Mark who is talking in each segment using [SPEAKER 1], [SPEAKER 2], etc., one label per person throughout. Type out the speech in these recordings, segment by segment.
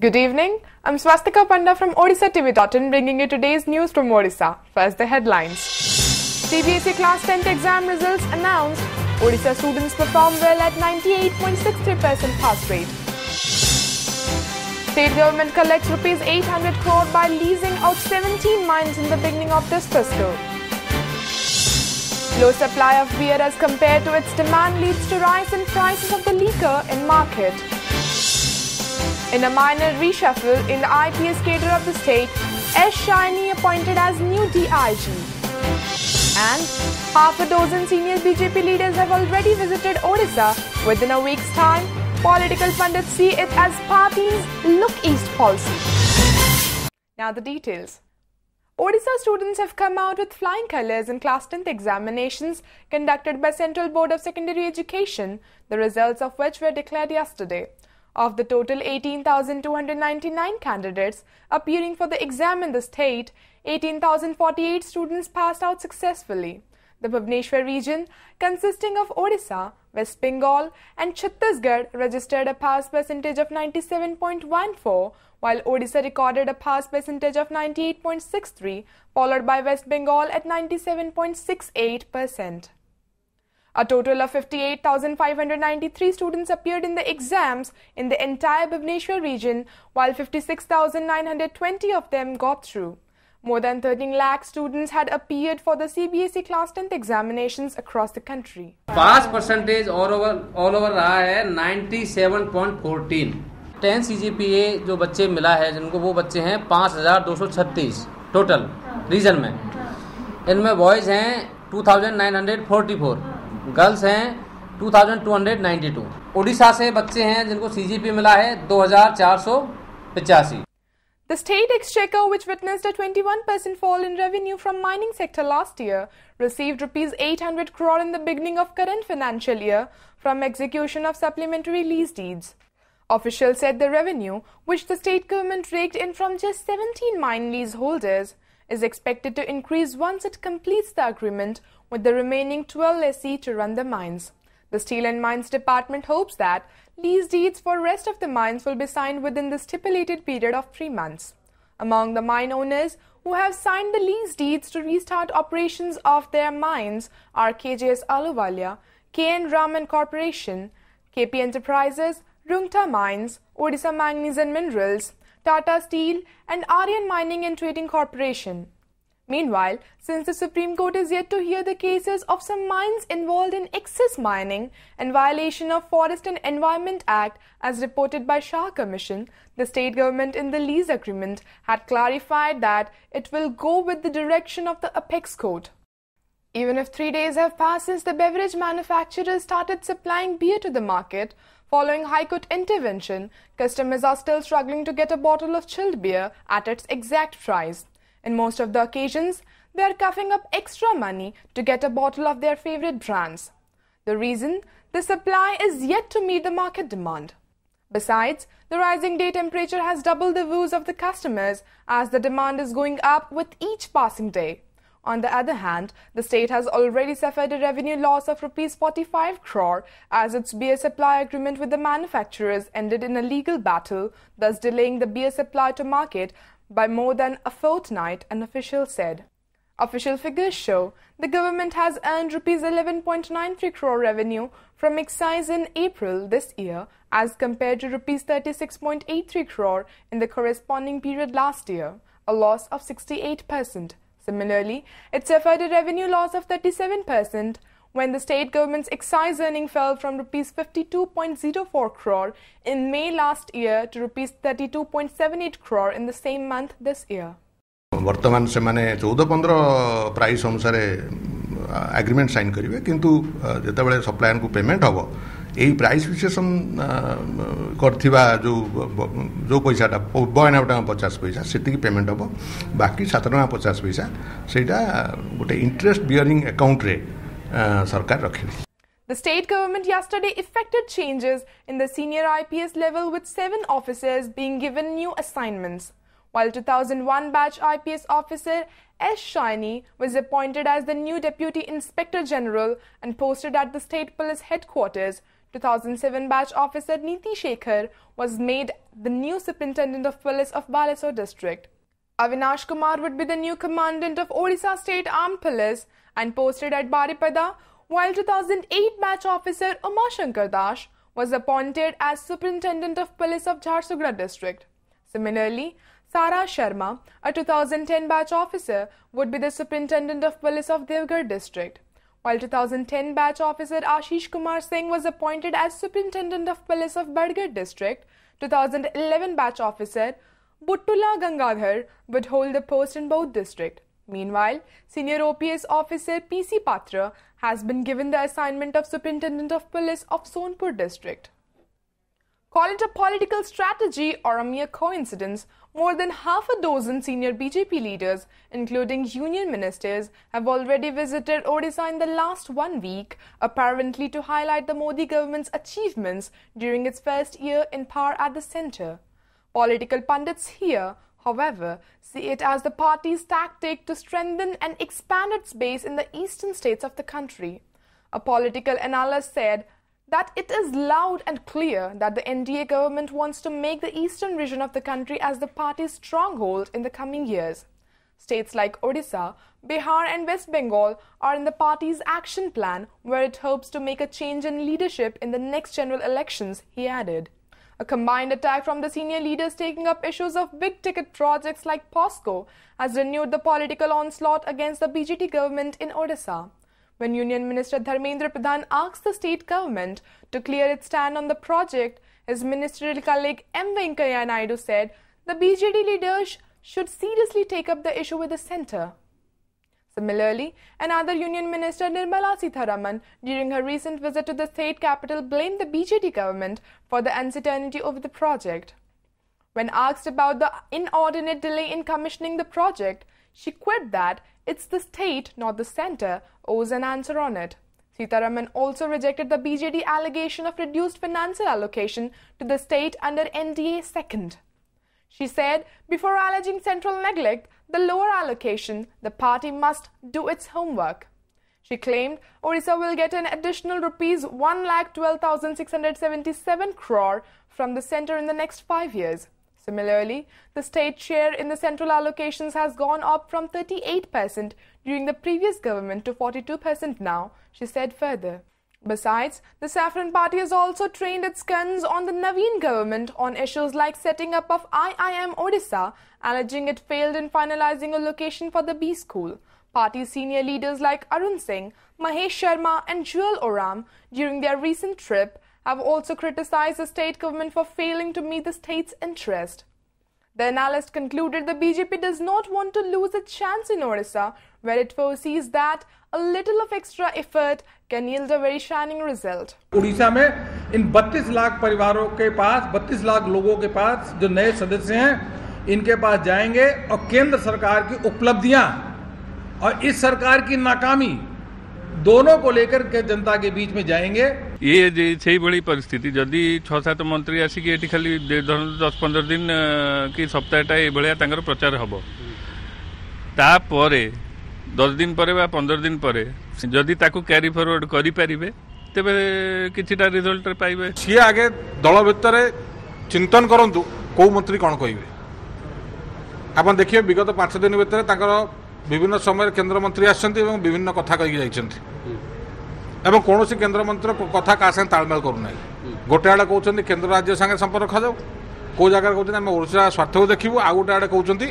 [SPEAKER 1] Good evening, I'm Swastika Panda from OdissaTV.in bringing you today's news from Odisha. First the headlines. CBSE Class 10th exam results announced. Odisha students performed well at 98.63% pass rate. State government collects Rs 800 crore by leasing out 17 mines in the beginning of this fiscal. Low supply of beer as compared to its demand leads to rise in prices of the liquor in market. In a minor reshuffle in the IPS cadre of the state, S. Shaini appointed as new DIG. And half a dozen senior BJP leaders have already visited Odisha within a week's time. Political pundits see it as party's Look East policy. Now the details. Odisha students have come out with flying colours in Class 10th examinations conducted by Central Board of Secondary Education, the results of which were declared yesterday. Of the total 18,299 candidates appearing for the exam in the state, 18,048 students passed out successfully. The Bhubaneswar region, consisting of Odisha, West Bengal and Chhattisgarh, registered a pass percentage of 97.14, while Odisha recorded a pass percentage of 98.63, followed by West Bengal at 97.68%. A total of 58,593 students appeared in the exams in the entire Bhubaneswar region, while 56,920 of them got through. More than 13 lakh students had appeared for the CBSE Class 10th examinations across the country.
[SPEAKER 2] Pass percentage all over रहा है 97.14. 10 CGPA जो बच्चे मिला है जिनको वो बच्चे हैं 5,236 टोटल रीजन में. इनमें बॉयज़ हैं 2,944, गर्ल्स हैं 2,292. ओडिशा से बच्चे हैं जिनको CGPA मिला है 2,485.
[SPEAKER 1] The state exchequer, which witnessed a 21% fall in revenue from mining sector last year, received Rs 800 crore in the beginning of current financial year from execution of supplementary lease deeds. Officials said the revenue, which the state government raked in from just 17 mine lease holders, is expected to increase once it completes the agreement with the remaining 12 lessee to run the mines. The Steel and Mines Department hopes that lease deeds for rest of the mines will be signed within the stipulated period of 3 months. Among the mine owners who have signed the lease deeds to restart operations of their mines are KJS Ahluwalia, KN Raman Corporation, KP Enterprises, Rungta Mines, Odisha Manganese and Minerals, Tata Steel and Aryan Mining and Trading Corporation. Meanwhile, since the Supreme Court is yet to hear the cases of some mines involved in excess mining and violation of Forest and Environment Act as reported by Shah Commission, the state government in the lease agreement had clarified that it will go with the direction of the apex court. Even if 3 days have passed since the beverage manufacturers started supplying beer to the market, following High Court intervention, customers are still struggling to get a bottle of chilled beer at its exact price. In most of the occasions, they are coughing up extra money to get a bottle of their favorite brands. The reason? The supply is yet to meet the market demand. Besides, the rising day temperature has doubled the woes of the customers as the demand is going up with each passing day. On the other hand, the state has already suffered a revenue loss of Rs 45 crore as its beer supply agreement with the manufacturers ended in a legal battle, thus delaying the beer supply to market by more than a fortnight, an official said. Official figures show the government has earned Rs 11.93 crore revenue from excise in April this year as compared to Rs 36.83 crore in the corresponding period last year, a loss of 68%. Similarly, it suffered a revenue loss of 37% when the state government's excise earning fell from Rs 52.04 crore in May last year to Rs 32.78 crore in the same month this year.
[SPEAKER 3] वर्तमान से माने 14-15 price अनुसार agreement sign करेंगे किंतु जिते बड़े supplier को payment हम यही प्राइस विशेषण करथिबा जो पैसाटा 92 टका 50 पैसा सेति पेमेंट हम बाकी 7 टका 50 पैसा सेटा गोटे इंटरेस्ट बियरिंग अकाउंट रे सरकार रखिबे.
[SPEAKER 1] The state government yesterday effected changes in the senior IPS level with 7 officers being given new assignments. While 2001 batch IPS officer S. Shaini was appointed as the new Deputy Inspector General and posted at the State Police Headquarters, 2007 batch officer Niti Shekhar was made the new superintendent of police of Balasore district. Avinash Kumar would be the new commandant of Odisha State Armed Police and posted at Baripada, while 2008 batch officer Uma Shankar Das was appointed as superintendent of police of Jharsuguda district. Similarly, Sara Sharma, a 2010 batch officer, would be the superintendent of police of Devgarh district, while 2010 batch officer Ashish Kumar Singh was appointed as superintendent of police of Badgarh district. 2011 batch officer Buttula Gangadhar would hold the post in both districts. Meanwhile, senior OPS officer PC Patra has been given the assignment of superintendent of police of Sonpur district. Call it a political strategy or a mere coincidence, more than half a dozen senior BJP leaders, including union ministers, have already visited Odisha in the last 1 week, apparently to highlight the Modi government's achievements during its first year in power at the centre. Political pundits here, however, see it as the party's tactic to strengthen and expand its base in the eastern states of the country. A political analyst said that it is loud and clear that the NDA government wants to make the eastern region of the country as the party's stronghold in the coming years. States like Odisha, Bihar and West Bengal are in the party's action plan, where it hopes to make a change in leadership in the next general elections, he added. A combined attack from the senior leaders taking up issues of big-ticket projects like POSCO has renewed the political onslaught against the BJP government in Odisha. When Union Minister Dharmendra Pradhan asked the state government to clear its stand on the project, his ministerial colleague M. Venkaiah Naidu said the BJP leaders should seriously take up the issue with the centre. Similarly, another Union Minister Nirmala Sitharaman, during her recent visit to the state capital, blamed the BJP government for the uncertainty over the project. When asked about the inordinate delay in commissioning the project, she quipped that it's the state, not the centre, owes an answer on it. Sitharaman also rejected the BJP allegation of reduced financial allocation to the state under NDA second. She said, before alleging central neglect, the lower allocation, the party must do its homework. She claimed Odisha will get an additional rupees 1,12,677 crore from the centre in the next 5 years. Similarly, the state share in the central allocations has gone up from 38% during the previous government to 42% now, she said further. Besides, the Saffron Party has also trained its guns on the Naveen government on issues like setting up of IIM Odisha, alleging it failed in finalizing a location for the B school. Party senior leaders like Arun Singh, Mahesh Sharma and Jewel Oram, during their recent trip, have also criticized the state government for failing to meet the state's interest. The analyst concluded the BJP does not want to lose a chance in Odisha, where it foresees that a little of extra effort can yield a very shining result.
[SPEAKER 4] Orissa में इन 32 लाख परिवारों के पास, 32 लाख लोगों के पास जो नए सदस्य हैं, इनके पास जाएंगे और केंद्र सरकार की उपलब्धियां और इस सरकार की नाकामी दोनों को लेकर के जनता के बीच में जाएंगे।
[SPEAKER 5] ये सही बड़ी परिस्थिति जदि 6-7 मंत्री आसिक ये खाली 10-15 दिन कि सप्ताहटा ये भाया प्रचार हम तापर 10 दिन पर 15 दिन पर जदि ताकू कैरी फॉरवर्ड करि परिबे तेबे किछिटा रिजल्ट पाइबे।
[SPEAKER 6] सी आगे दल भितर चिंतन करंतु को मंत्री कौन कहिबे। आपण देखिए विगत 5 दिन भितर ताकर विभिन्न समय केंद्र मंत्री आछंती एवं विभिन्न कथा कहि जाइछंती एवं कोनोसी केंद्र मंत्री कथा का संग तालमेल करू नै। गोटे आडे कहउछंती केंद्र राज्य संगे संपर्क रखा जाऊ, को जगह कहउछंती हम ओडिशा स्वार्थ देखिबू, आ गोटे आडे कहउछंती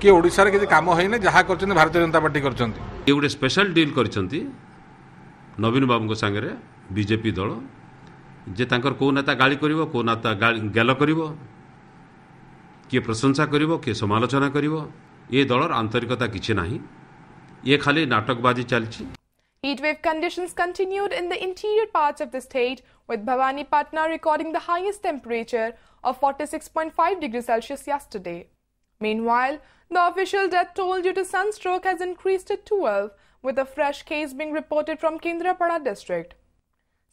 [SPEAKER 6] कि ओडिशा रे किछि काम होइने जहा करछंती भारतीय जनता पार्टी करछंती।
[SPEAKER 7] ये गोटे स्पेशल डील करछंती नवीन बाबू संगे रे बीजेपी दल जे तांकर को नेता गाली करिवो, को नेता गेल करिवो, किए प्रशंसा करिवो, किए समालोचना करिवो। ये दलर आंतरिकता किछि नाही, ये खाली नाटकबाजी चलछि।
[SPEAKER 1] Heatwave conditions continued in the interior parts of the state, with Bhawanipatna recording the highest temperature of 46.5 degrees Celsius yesterday. Meanwhile, the official death toll due to sunstroke has increased to 12, with a fresh case being reported from Kendrapada district.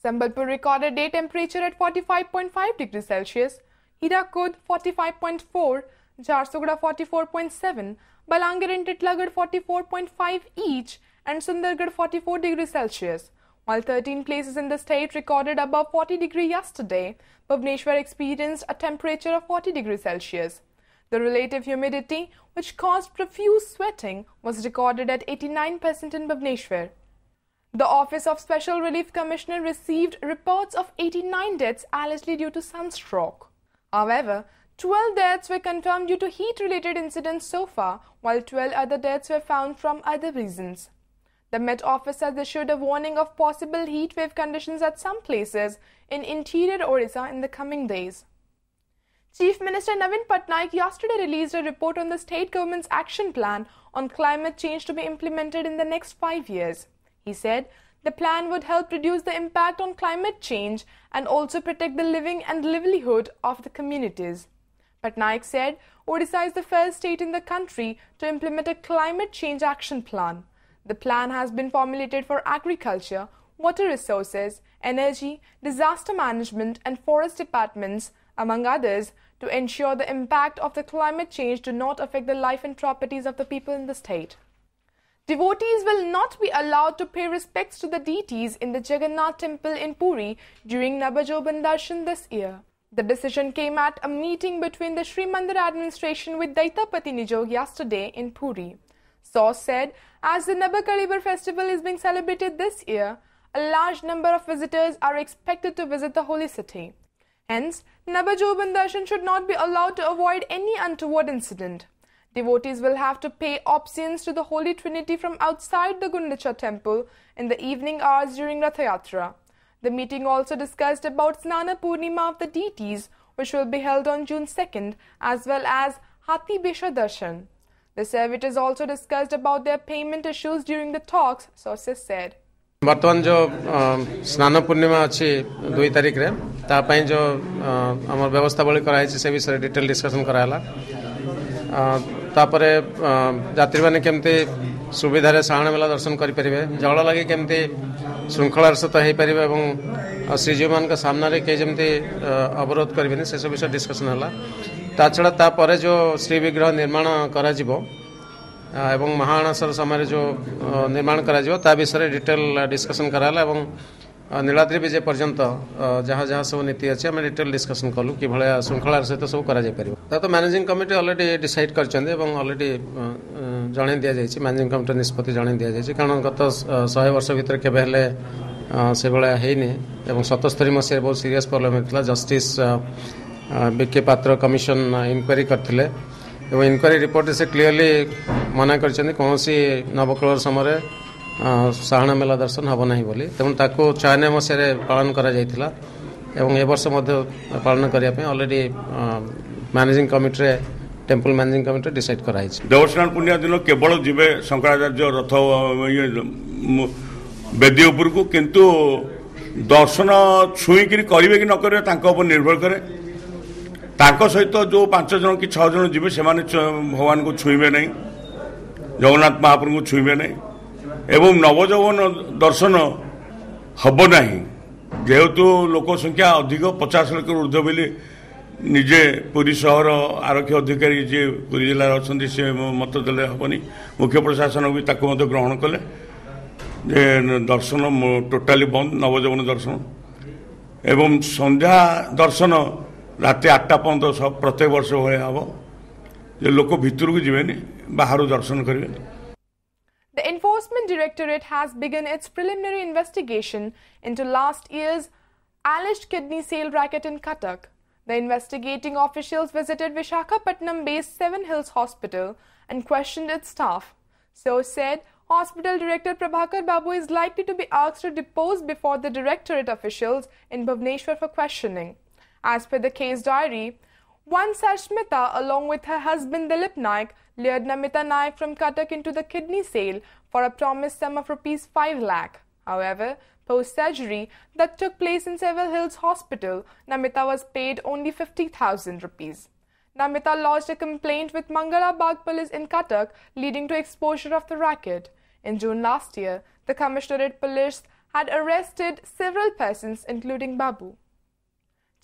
[SPEAKER 1] Sambalpur recorded day temperature at 45.5 degrees Celsius, Hirakud 45.4, Jharsuguda 44.7, Balangir and Titlagarh 44.5 each, and Sundargarh 44 degrees Celsius, While 13 places in the state recorded above 40 degrees yesterday, Bhubaneswar experienced a temperature of 40 degrees Celsius. The relative humidity, which caused profuse sweating, was recorded at 89% in Bhubaneswar. The Office of Special Relief Commissioner received reports of 89 deaths allegedly due to sunstroke. However, 12 deaths were confirmed due to heat-related incidents so far, while 12 other deaths were found from other reasons. The Met Office has issued a warning of possible heat wave conditions at some places in interior Odisha in the coming days. Chief Minister Navin Patnaik yesterday released a report on the state government's action plan on climate change to be implemented in the next 5 years. He said the plan would help reduce the impact on climate change and also protect the living and livelihood of the communities. Patnaik said Odisha is the first state in the country to implement a climate change action plan. The plan has been formulated for agriculture, water resources, energy, disaster management and forest departments, among others, to ensure the impact of the climate change do not affect the life and properties of the people in the state. Devotees will not be allowed to pay respects to the deities in the Jagannath temple in Puri during Navajoban Darshan this year. The decision came at a meeting between the Sri Mandir administration with Daitapati Nijog yesterday in Puri. Source said, as the Nabakalibar festival is being celebrated this year, a large number of visitors are expected to visit the holy city. Hence, Navajoban Darshan should not be allowed to avoid any untoward incident. Devotees will have to pay obeisance to the Holy Trinity from outside the Gundicha temple in the evening hours during Ratha Yatra. The meeting also discussed about Snana Purnima of the deities, which will be held on June 2nd, as well as Hathi Besha Darshan. The servitors also discussed about their payment issues during the talks, sources said.
[SPEAKER 8] बर्तमान जो स्नान पूर्णिमा अच्छी 2 तारिख रे तापाई जो आम व्यवस्था बड़ी कराई से विषय डिटेल डिस्कसन कराला तापरे यात्री माने केमती सुविधारे साहण मेला दर्शन करें जल लगे केमती श्रृंखलार सहित हो पारे और श्रीजीव मान सामने कई जमी अवरोध करें से सब विषय डिस्कसन है ता छड़ा तापर जो श्री विग्रह निर्माण करा एवं महाअणसर समय जो निर्माण करा विषय डिटेल डिस्कसन कराला एवं नीलाद्री विजय पर्यंत जहाँ जहाँ सब नीति अच्छे आम डिटेल डिस्कसन कलु कि भाया श्रृंखलार सहित सब कर तो मैनेजिंग कमिटी अलरेडी डिसाइड कर अलरेडी जन दि जाए मैनेजिंग कमिटी निष्पत्ति जन दि जाए कारण गत 100 वर्ष भर केवे से भाया है 77 मसीह बहुत सीरीयस प्रोब्लेम होता जस्टिस बीके पात्र कमिशन इनक्वारी करते इनक्वारी रिपोर्ट से क्लीयरली मना कर कौन नवकलर समय साहण मेला दर्शन हम ना बोली तेणु ताको 94 मसीह पालन करा जायतिला एवं ए वर्ष पालन करने already managing committee temple managing committee decide कराई
[SPEAKER 9] देवस्नान पुण्य दिन केवल जीवे शंकराचार्य रथ वेदी उपर को किंतु दर्शन छुईकि करेंगे कि न करेंगे निर्भर करे सहित जो 5 जन कि 6 जन जीवे से भगवान को छुईबे नहीं जगन्नाथ महाप्रभु को छुईबे नहीं एवं नवजौवन दर्शन हम ना जेहेतु लोक संख्या अधिक 50 लाख ऊर्ध्व बोली निजे पुरी सहर आरक्षी अधिकारी जी पुरी जिले अच्छा सी मत देले हेनी मुख्य प्रशासन भी ग्रहण कले दर्शन टोटाली बंद नवजौवन दर्शन एवं संध्या दर्शन रात 8टा पर्यंत प्रत्येक वर्ष भाया हम लोक भितर को जीवेनि बाहर दर्शन करेंगे।
[SPEAKER 1] The Enforcement Directorate has begun its preliminary investigation into last year's alleged kidney sale racket in Cuttack. The investigating officials visited Visakhapatnam-based Seven Hills Hospital and questioned its staff. So said, Hospital Director Prabhakar Babu is likely to be asked to depose before the Directorate officials in Bhubaneswar for questioning. As per the case diary, one Sarshmita, along with her husband Dilip Naik, lured Namita Naik from Cuttack into the kidney sale for a promised sum of Rs 5 lakh. However, post-surgery that took place in Seven Hills Hospital, Namita was paid only 50,000 rupees. Namita lodged a complaint with Mangala Bagh police in Cuttack, leading to exposure of the racket. In June last year, the Commissionerate Police had arrested several persons, including Babu.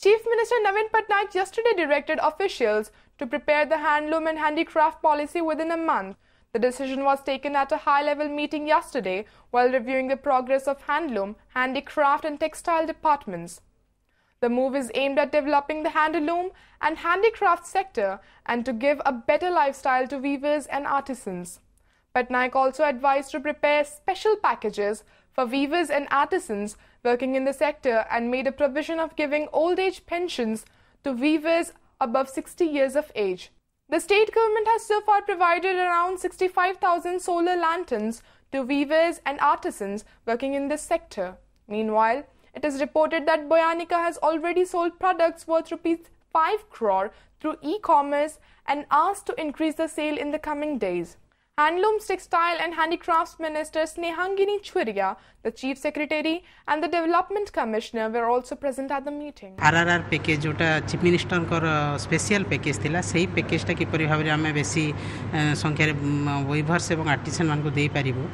[SPEAKER 1] Chief Minister Navin Patnaik yesterday directed officials to prepare the handloom and handicraft policy within a month. The decision was taken at a high-level meeting yesterday while reviewing the progress of handloom, handicraft and textile departments. The move is aimed at developing the handloom and handicraft sector and to give a better lifestyle to weavers and artisans. Patnaik also advised to prepare special packages for weavers and artisans working in the sector and made a provision of giving old age pensions to weavers above 60 years of age. The state government has so far provided around 65,000 solar lanterns to weavers and artisans working in this sector. Meanwhile, it is reported that Boyanika has already sold products worth ₹5 crore through e-commerce and asked to increase the sale in the coming days. Handlooms, Textile and Handicrafts Minister Snehangini Churiya, the Chief Secretary and the Development Commissioner were also present at the meeting.
[SPEAKER 10] RRR package जोटा chief minister कर special package थिला सही पैकेजटा किपरि भाबरे आमे बेसी संख्या viewers एवं artisan मान को देई परिबो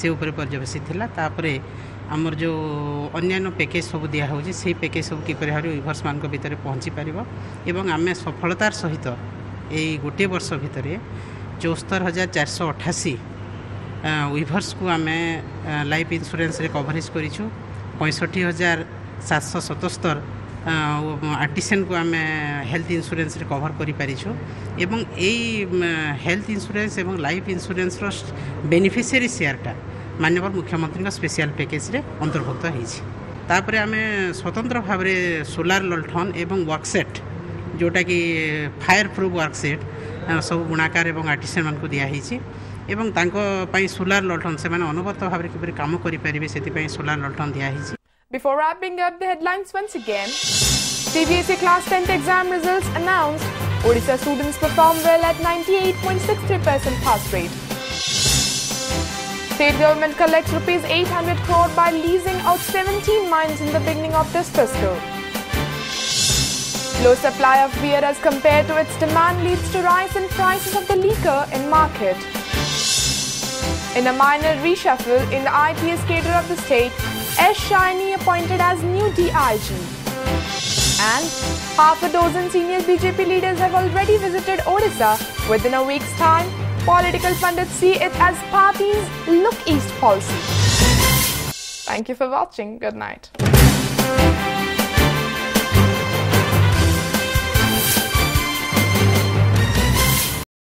[SPEAKER 10] से ऊपर पर्यवेसित थिला तापरे आमर जो अन्य पैकेज सब दिया होची से पैकेज सब किपरि भाबरे वीवर्स मान को भीतर पहुंची परिबो एवं आमे सफलतार सहित एई गोटे वर्ष भितरे 74,488 वीवर्स को आम लाइफ इंश्योरेंस रे कवरेज करिछु 65,777 आर्टिसन को आम हेल्थ इंश्योरेंस रे कवर करि परिछु एवं एई हेल्थ इंश्योरेंस एवं लाइफ इंश्योरेंस रो बेनिफिशियरी शेयरटा माननीय मुख्यमंत्री का स्पेशल पैकेज रे अंतर्भुक्त होईछि तापरे आम स्वतंत्र भाव में सोलार लंठन एवं वर्कसेट जोटा कि फायर प्रूफ वर्कसेट सब बुणाकार एवं आर्टिसन मान को दिया होईछि एवं तांको पई सोलार लंठन से माने अनुभव भाव में किपरि काम करि परिबे सेति पई सोलार लंठन दिया होईछि.
[SPEAKER 1] Before wrapping up the headlines once again, CBSE Class 10th exam results announced. Odisha students performed well at 98.63% pass rate. State government collects ₹800 crore by leasing out 17 mines in the beginning of this fiscal. Low supply of beer as compared to its demand leads to rise in prices of the liquor in market. In a minor reshuffle in the IPS cadre of the state, S. Shaini appointed as new DIG. And half a dozen senior BJP leaders have already visited Odisha within a week's time. Political pundits see it as party's Look East policy. Thank you for watching. Good night.